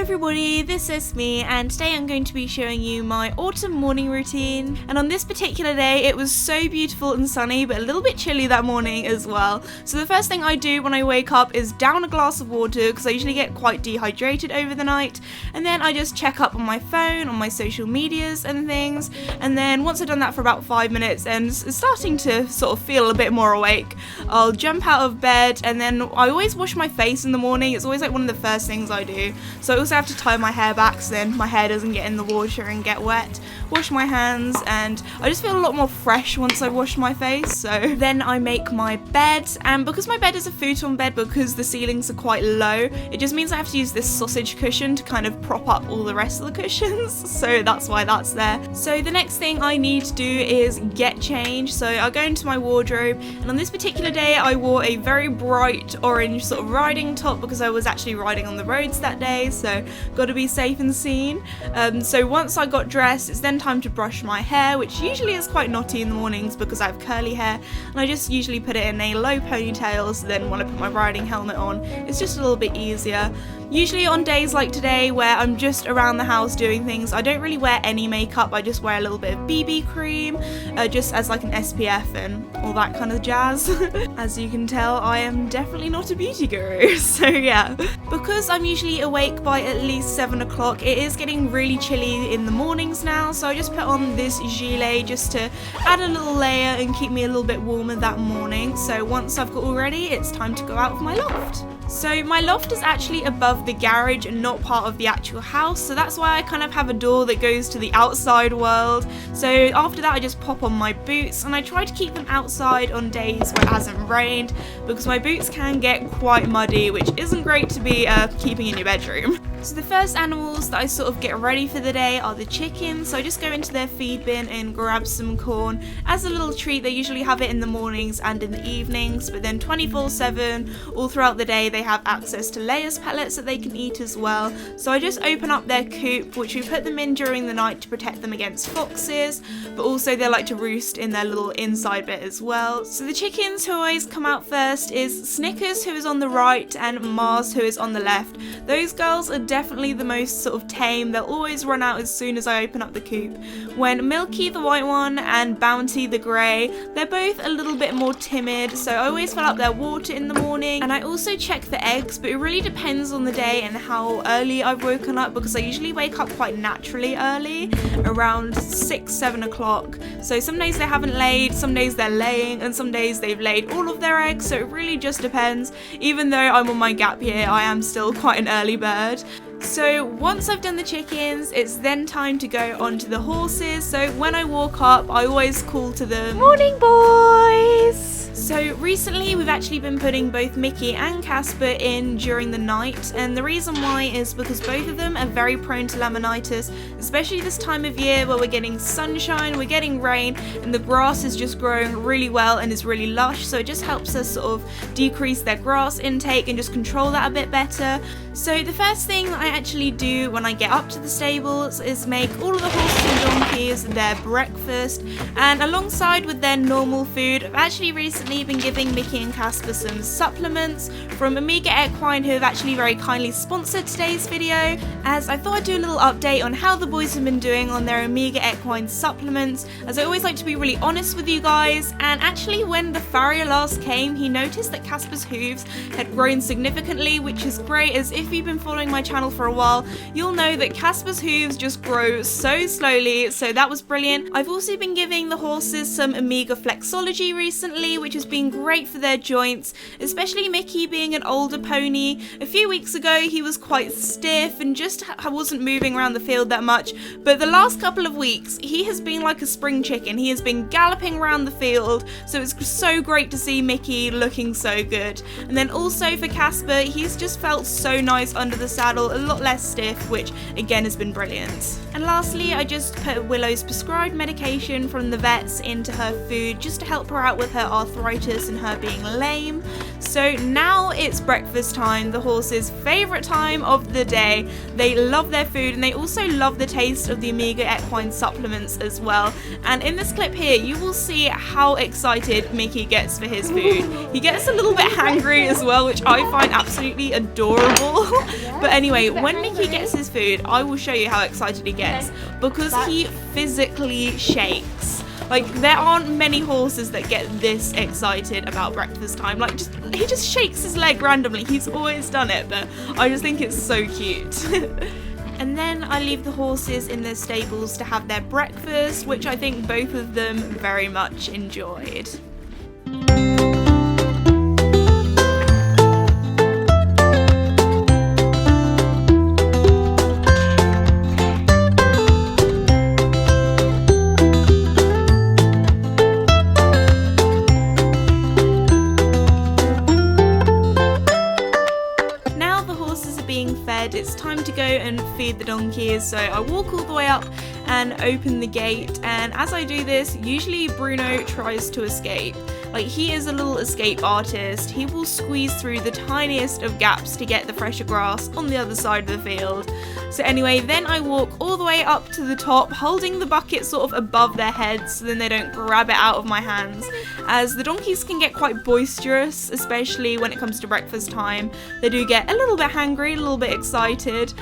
everybody, this is Esme, and today I'm going to be showing you my autumn morning routine. And on this particular day it was so beautiful and sunny, but a little bit chilly that morning as well. So the first thing I do when I wake up is down a glass of water, because I usually get quite dehydrated over the night, and then I just check up on my phone, on my social medias and things. And then once I've done that for about 5 minutes and starting to sort of feel a bit more awake, I'll jump out of bed, and then I always wash my face in the morning. It's always like one of the first things I do. So I also have to tie my hair back so then my hair doesn't get in the water and get wet. Wash my hands, and I just feel a lot more fresh once I've washed my face. So then I make my bed, and because my bed is a futon bed, because the ceilings are quite low, it just means I have to use this sausage cushion to kind of prop up all the rest of the cushions. So that's why that's there. So the next thing I need to do is get changed. So I go into my wardrobe, and on this particular day I wore a very bright orange sort of riding top because I was actually riding on the roads that day, so got to be safe and seen. So once I got dressed, it's then time to brush my hair, which usually is quite knotty in the mornings because I have curly hair, and I just usually put it in a low ponytail, so then when I put my riding helmet on it's just a little bit easier. Usually on days like today where I'm just around the house doing things, I don't really wear any makeup. I just wear a little bit of BB cream, just as like an SPF and all that kind of jazz. As you can tell, I am definitely not a beauty guru, so yeah. Because I'm usually awake by at least 7 o'clock, it is getting really chilly in the mornings now, so I just put on this gilet just to add a little layer and keep me a little bit warmer that morning. So once I've got all ready, it's time to go out of my loft. So my loft is actually above the garage and not part of the actual house, so that's why I kind of have a door that goes to the outside world. So after that I just pop on my boots, and I try to keep them outside on days where it hasn't rained, because my boots can get quite muddy, which isn't great to be keeping in your bedroom. So the first animals that I sort of get ready for the day are the chickens. So I just go into their feed bin and grab some corn as a little treat. They usually have it in the mornings and in the evenings, but then 24/7 all throughout the day they have access to LEWES pellets that they can eat as well. So I just open up their coop, which we put them in during the night to protect them against foxes, but also they like to roost in their little inside bit as well. So the chickens who always come out first is Snickers, who is on the right, and Mars, who is on the left. Those girls are definitely the most sort of tame. They'll always run out as soon as I open up the coop. When Milky, the white one, and Bounty, the grey, they're both a little bit more timid, so I always fill up their water in the morning, and I also check the eggs, but it really depends on the day and how early I've woken up, because I usually wake up quite naturally early, around 6-7 o'clock. So some days they haven't laid, some days they're laying, and some days they've laid all of their eggs, so it really just depends. Even though I'm on my gap year, I am still quite an early bird. So once I've done the chickens, it's then time to go on to the horses. So when I walk up, I always call to them, "Morning, boys!" So recently we've actually been putting both Mickey and Casper in during the night, and the reason why is because both of them are very prone to laminitis, especially this time of year where we're getting sunshine, we're getting rain, and the grass is just growing really well and is really lush, so it just helps us sort of decrease their grass intake and just control that a bit better. So the first thing that I actually do when I get up to the stables is make all of the horses and donkeys their breakfast, and alongside with their normal food, I've actually recently been giving Mickey and Casper some supplements from Omega Equine, who have actually very kindly sponsored today's video, as I thought I'd do a little update on how the boys have been doing on their Omega Equine supplements, as I always like to be really honest with you guys. And actually when the farrier last came, he noticed that Casper's hooves had grown significantly, which is great, as if you've been following my channel for a while, you'll know that Casper's hooves just grow so slowly, so that was brilliant. I've also been giving the horses some Omega Flexology recently, which has been great for their joints, especially Mickey being an older pony. A few weeks ago he was quite stiff and just wasn't moving around the field that much, but the last couple of weeks he has been like a spring chicken. He has been galloping around the field, so it's so great to see Mickey looking so good. And then also for Casper, he's just felt so nice under the saddle, a lot less stiff, which again has been brilliant. And lastly, I just put Willow's prescribed medication from the vets into her food just to help her out with her arthritis and her being lame. So now it's breakfast time, the horses' favourite time of the day. They love their food and they also love the taste of the Omega Equine supplements as well. And in this clip here, you will see how excited Mickey gets for his food. He gets a little bit hangry as well, which I find absolutely adorable. But anyway, when Mickey gets his food, I will show you how excited he gets because he physically shakes. Like, there aren't many horses that get this excited about breakfast time. Like, he just shakes his leg randomly. He's always done it, but I just think it's so cute. And then I leave the horses in their stables to have their breakfast, which I think both of them very much enjoyed. It's time to go and feed the donkeys, so I walk all the way up and open the gate, and as I do this, usually Bruno tries to escape. Like, he is a little escape artist. He will squeeze through the tiniest of gaps to get the fresher grass on the other side of the field. So anyway, then I walk all the way up to the top, holding the bucket sort of above their heads so then they don't grab it out of my hands, as the donkeys can get quite boisterous, especially when it comes to breakfast time. They do get a little bit hangry, a little bit excited.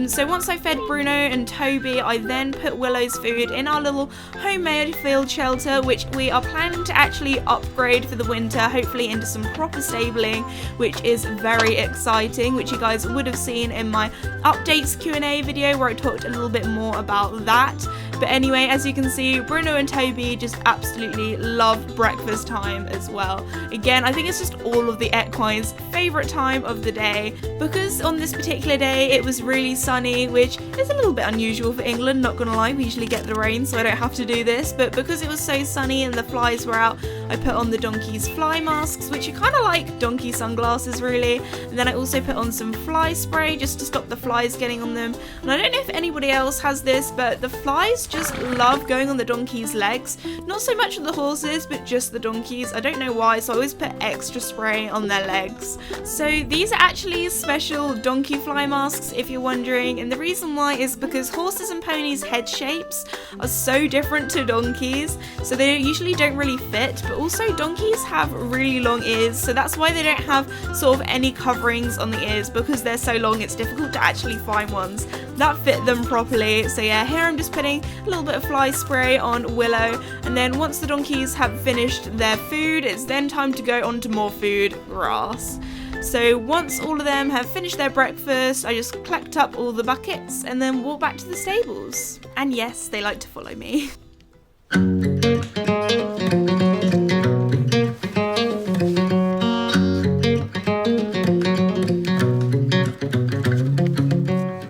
So once I fed Bruno and Toby, I then put Willow's food in our little homemade field shelter, which we are planning to actually upgrade for the winter, hopefully into some proper stabling, which is very exciting, which you guys would have seen in my updates Q&A video where I talked a little bit more about that. But anyway, as you can see, Bruno and Toby just absolutely love breakfast time as well. Again, I think it's just all of the equines' favourite time of the day, because on this particular day it was really sunny, which is a little bit unusual for England, not gonna lie. We usually get the rain, so I don't have to do this, but because it was so sunny and the flies were out, I put on the donkeys' fly masks, which are kind of like donkey sunglasses really, and then I also put on some fly spray just to stop the flies getting on them. And I don't know if anybody else has this, but the flies just love going on the donkey's legs. Not so much on the horses, but just the donkeys. I don't know why, so I always put extra spray on their legs. So these are actually special donkey fly masks, if you're wondering, and the reason why is because horses and ponies' head shapes are so different to donkeys, so they usually don't really fit, but also donkeys have really long ears, so that's why they don't have sort of any coverings on the ears, because they're so long it's difficult to actually find ones that fit them properly. So yeah, here I'm just putting a little bit of fly spray on Willow, and then once the donkeys have finished their food, it's then time to go on to more food, grass. So once all of them have finished their breakfast, I just collect up all the buckets and then walk back to the stables. And yes, they like to follow me.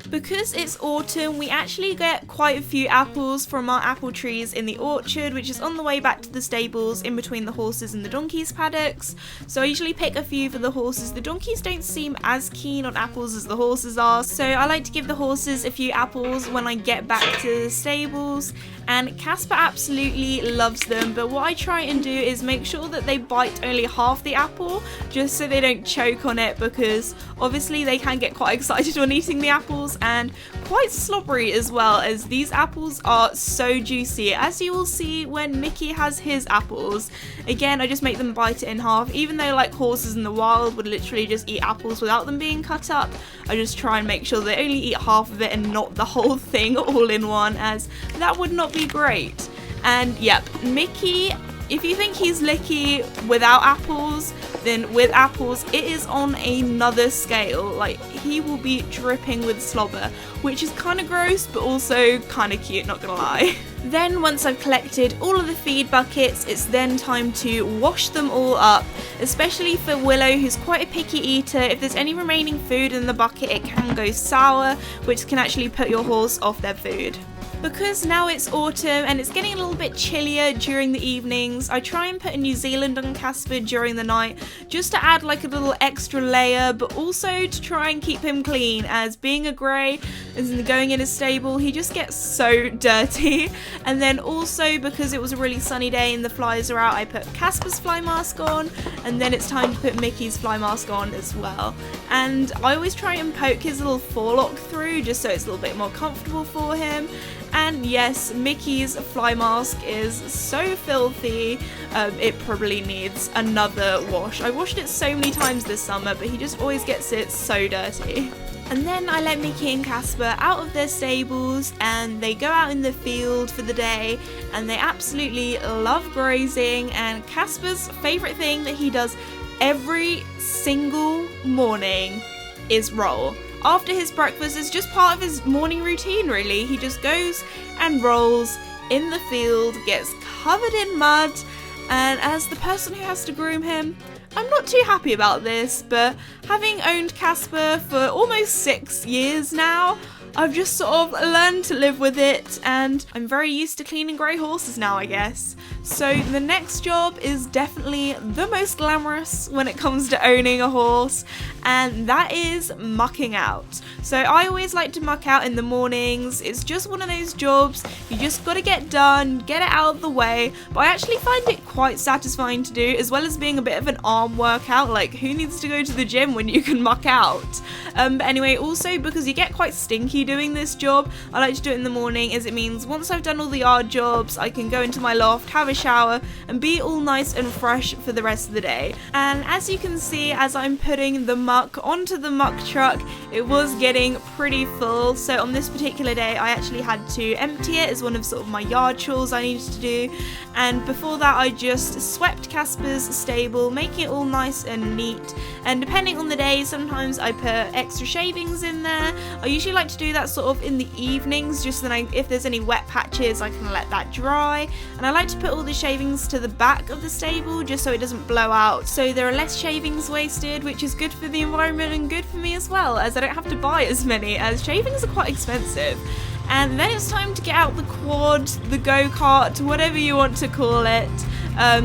Because it's autumn, we actually get quite a few apples from our apple trees in the orchard, which is on the way back to the stables in between the horses and the donkeys' paddocks. So I usually pick a few for the horses. The donkeys don't seem as keen on apples as the horses are, so I like to give the horses a few apples when I get back to the stables. And Casper absolutely loves them, but what I try and do is make sure that they bite only half the apple, just so they don't choke on it, because obviously they can get quite excited when eating the apples and quite slobbery as well, as these apples are so juicy, as you will see when Mickey has his apples. Again, I just make them bite it in half, even though like horses in the wild would literally just eat apples without them being cut up. I just try and make sure they only eat half of it and not the whole thing all in one, as that would not be great. And yep, Mickey, if you think he's licky without apples, then with apples it is on another scale. Like, he will be dripping with slobber, which is kind of gross but also kind of cute, not gonna lie. Then once I've collected all of the feed buckets, it's then time to wash them all up, especially for Willow, who's quite a picky eater. If there's any remaining food in the bucket, it can go sour, which can actually put your horse off their food. Because now it's autumn and it's getting a little bit chillier during the evenings, I try and put a New Zealand on Casper during the night just to add like a little extra layer, but also to try and keep him clean, as being a grey and going in a stable, he just gets so dirty. And then also because it was a really sunny day and the flies are out, I put Casper's fly mask on, and then it's time to put Mickey's fly mask on as well. And I always try and poke his little forelock through just so it's a little bit more comfortable for him. And yes, Mickey's fly mask is so filthy, it probably needs another wash. I washed it so many times this summer, but he just always gets it so dirty. And then I let Mickey and Casper out of their stables and they go out in the field for the day, and they absolutely love grazing. And Casper's favourite thing that he does every single morning is roll. After his breakfast, it's just part of his morning routine really. He just goes and rolls in the field, gets covered in mud, and as the person who has to groom him, I'm not too happy about this, but having owned Casper for almost 6 years now, I've just sort of learned to live with it, and I'm very used to cleaning grey horses now, I guess. So the next job is definitely the most glamorous when it comes to owning a horse, and that is mucking out. So I always like to muck out in the mornings. It's just one of those jobs you just got to get done, get it out of the way, but I actually find it quite satisfying to do, as well as being a bit of an arm workout. Like, who needs to go to the gym when you can muck out? But anyway, also because you get quite stinky doing this job, I like to do it in the morning, as it means once I've done all the yard jobs, I can go into my loft, have a shower, and be all nice and fresh for the rest of the day. And as you can see, as I'm putting the muck onto the muck truck, it was getting pretty full. So on this particular day, I actually had to empty it as one of sort of my yard chores I needed to do. And before that, I just swept Casper's stable, making it all nice and neat. And depending on the day, sometimes I put extra shavings in there. I usually like to do that sort of in the evenings, just then if there's any wet patches, I can let that dry. And I like to put all the shavings to the back of the stable just so it doesn't blow out, so there are less shavings wasted, which is good for the environment and good for me as well, as I don't have to buy as many, as shavings are quite expensive. And then it's time to get out the quad, the go-kart, whatever you want to call it.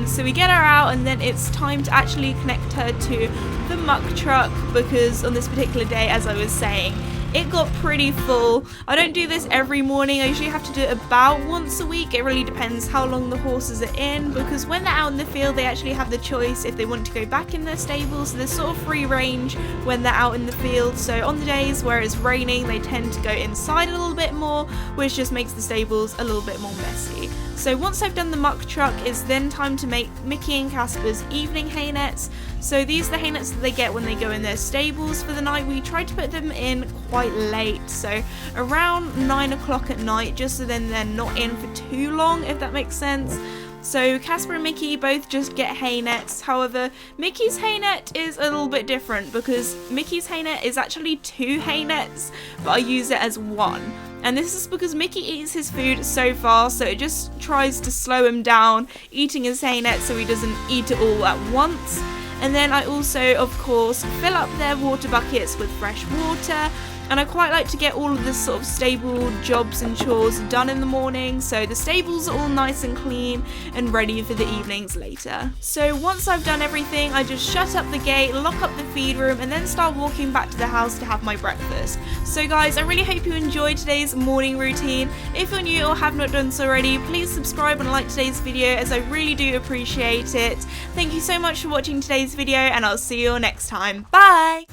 So we get her out, and then it's time to actually connect her to the muck truck, because on this particular day, as I was saying, it got pretty full. I don't do this every morning. I usually have to do it about once a week. It really depends how long the horses are in, because when they're out in the field, they actually have the choice if they want to go back in their stables. So there's sort of free range when they're out in the field. So on the days where it's raining, they tend to go inside a little bit more, which just makes the stables a little bit more messy. So once I've done the muck truck, it's then time to make Mickey and Casper's evening hay nets. So these are the hay nets that they get when they go in their stables for the night. We try to put them in quite late, so around 9 o'clock at night, just so then they're not in for too long, if that makes sense. So Casper and Mickey both just get hay nets. However, Mickey's hay net is a little bit different, because Mickey's hay net is actually 2 hay nets, but I use it as 1. And this is because Mickey eats his food so fast, so it just tries to slow him down eating his hay net so he doesn't eat it all at once. And then I also, of course, fill up their water buckets with fresh water. And I quite like to get all of the sort of stable jobs and chores done in the morning, so the stables are all nice and clean and ready for the evenings later. So once I've done everything, I just shut up the gate, lock up the feed room, and then start walking back to the house to have my breakfast. So guys, I really hope you enjoyed today's morning routine. If you're new or have not done so already, please subscribe and like today's video, as I really do appreciate it. Thank you so much for watching today's video, and I'll see you all next time. Bye!